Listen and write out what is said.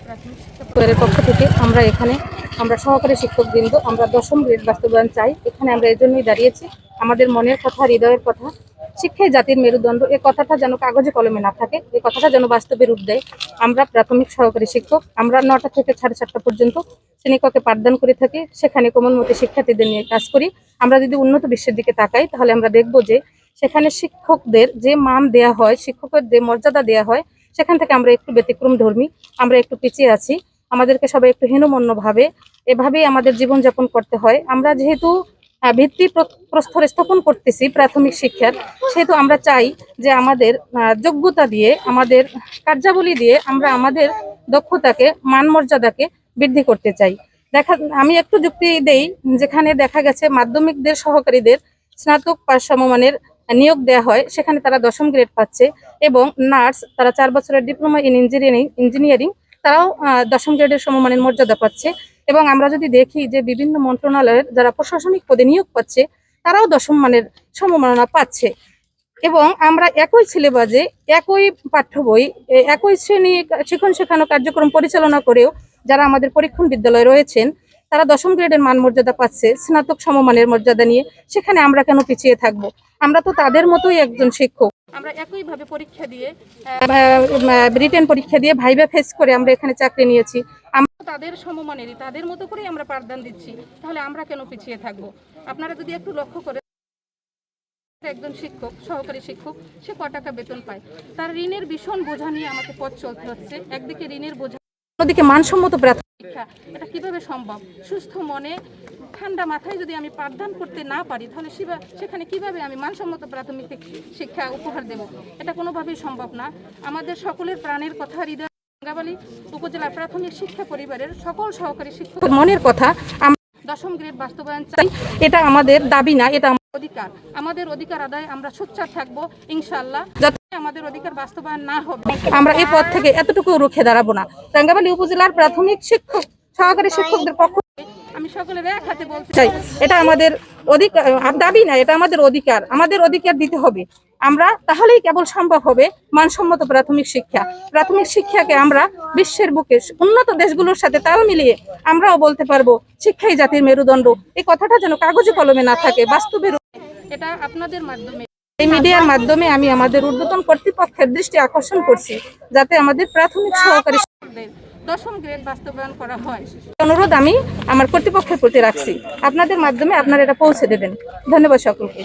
প্রাথমিক শিক্ষা পরিবারের পক্ষ থেকে আমরা সহকারী শিক্ষকবৃন্দ আমরা 10ম গ্রেড বাস্তবায়ন চাই। এখানে আমরা এজন্যই দাঁড়িয়েছি। আমাদের মনের কথা, হৃদয়ের কথা, শিক্ষাই জাতির মেরুদণ্ড, এই কথাটা যেন কাগজে কলমে না থাকে, এই কথাটা যেন বাস্তবে রূপ দেয়। আমরা প্রাথমিক সহকারী শিক্ষক, আমরা 9টা থেকে 4:30 পর্যন্ত শ্রেণীকক্ষে পাঠদান করে থাকি। সেখানে কোমলমতি শিক্ষার্থীদের নিয়ে কাজ করি। আমরা যদি উন্নত বিশ্বের দিকে তাকাই তাহলে আমরা দেখব যে সেখানে শিক্ষকদের যে মান দেয়া হয়, শিক্ষকের যে মর্যাদা দেয়া হয়, সেখান থেকে আমরা একটু ব্যতিক্রম ধর্মী, আমরা একটু পিছিয়ে আছি। আমাদেরকে সবাই একটু হীনমন্য ভাবে, এভাবেই আমাদের জীবনযাপন করতে হয়। আমরা যেহেতু ভিত্তি প্রস্তর স্থাপন করতেছি প্রাথমিক শিক্ষার, সেহেতু আমরা চাই যে আমাদের যোগ্যতা দিয়ে, আমাদের কার্যাবলী দিয়ে আমরা আমাদের দক্ষতাকে, মান মর্যাদাকে বৃদ্ধি করতে চাই। আমি একটু যুক্তি দেই, যেখানে দেখা গেছে মাধ্যমিকদের সহকারীদের স্নাতক পাস সমমানের নিয়োগ দেওয়া হয়, সেখানে তারা 10ম গ্রেড পাচ্ছে, এবং নার্স তারা 4 বছরের ডিপ্লোমা ইন ইঞ্জিনিয়ারিং তারাও 10ম গ্রেডের সমমানের মর্যাদা পাচ্ছে। এবং আমরা যদি দেখি যে বিভিন্ন মন্ত্রণালয়ের যারা প্রশাসনিক পদে নিয়োগ পাচ্ছে, তারাও 10ম মানের সমমাননা পাচ্ছে। এবং আমরা একই সিলেবাসে, একই পাঠ্য বই, একই শ্রেণী শিক্ষণ শেখানো কার্যক্রম পরিচালনা করেও যারা আমাদের পরীক্ষণ বিদ্যালয়ে রয়েছেন, তারা 10ম গ্রেডের মান মর্যাদা পাচ্ছে, স্নাতক সমমানের মর্যাদা নিয়ে। সেখানে আমরা কেন পিছিয়ে থাকব? আমরা তো তাদের মতোই একজন শিক্ষক। আমরা একইভাবে পরীক্ষা দিয়ে, রিটেন পরীক্ষা দিয়ে, ভাইভা ফেস করে আমরা এখানে চাকরি নিয়েছি। আমরা তাদের সমমানেরই, তাদের মতো করেই আমরা পাঠদান দিচ্ছি। তাহলে আমরা কেন পিছিয়ে থাকব? আপনারা যদি একটু লক্ষ্য করে, একজন শিক্ষক, সহকারী শিক্ষক, সে ক টাকা বেতন পায়? তার ঋণের ভীষণ বোঝা নিয়ে আমাকে পথ চলতে হচ্ছে। একদিকে ঋণের বোঝা, অন্যদিকে মানসম্মত প্রাথমিক শিক্ষা। এটা কিভাবে সম্ভব? সুস্থ মনে, ঠান্ডা মাথায় যদি আমি পাঠদান করতে না পারি, তাহলে সেখানে কিভাবে আমি মানসম্মত প্রাথমিক শিক্ষা উপহার দেব? এটা কোনোভাবেই সম্ভব না। আমাদের সকলের প্রাণের কথা, হৃদয় রাঙ্গাবালী উপজেলা প্রাথমিক শিক্ষা পরিবারের সকল সহকারী শিক্ষক মনের কথা, আমরা 10ম গ্রেড বাস্তবায়ন চাই। এটা আমাদের দাবি না, এটা অধিকার। আমাদের অধিকার আদায় আমরা সোচ্চার থাকবো ইনশাআল্লাহ। যাতে আমাদের অধিকার বাস্তবায়ন না হবে, আমরা এই পদ থেকে এতটুকু রুখে দাঁড়াবো না। রাঙ্গাবালী উপজেলার প্রাথমিক শিক্ষক, সহকারী শিক্ষকদের পক্ষ আমি সকলের এক হাতে বলতে চাই, এটা আমাদের অধিকার, দাবি না, এটা আমাদের অধিকার। আমাদের অধিকার দিতে হবে। আমরা তাহলেই কেবল সম্ভব হবে মানসম্মত প্রাথমিক শিক্ষা। প্রাথমিক শিক্ষাকে আমরা বিশ্বের বুকে উন্নত দেশগুলোর সাথে তাল মিলিয়ে আমরাও বলতে পারবো শিক্ষাই জাতির মেরুদণ্ড। এই কথাটা যেন কাগজে কলমে না থাকে, বাস্তবে। এটা আপনাদের মাধ্যমে, এই মিডিয়ার মাধ্যমে আমি আমাদের ঊর্ধ্বতন কর্তৃপক্ষের দৃষ্টি আকর্ষণ করছি, যাতে আমাদের প্রাথমিক সহকারী 10ম গ্রেড বাস্তবায়ন করা হয়। অনুরোধ আমি আমার কর্তৃপক্ষের প্রতি রাখছি। আপনাদের মাধ্যমে আপনারা এটা পৌঁছে দেবেন। ধন্যবাদ সকলকে।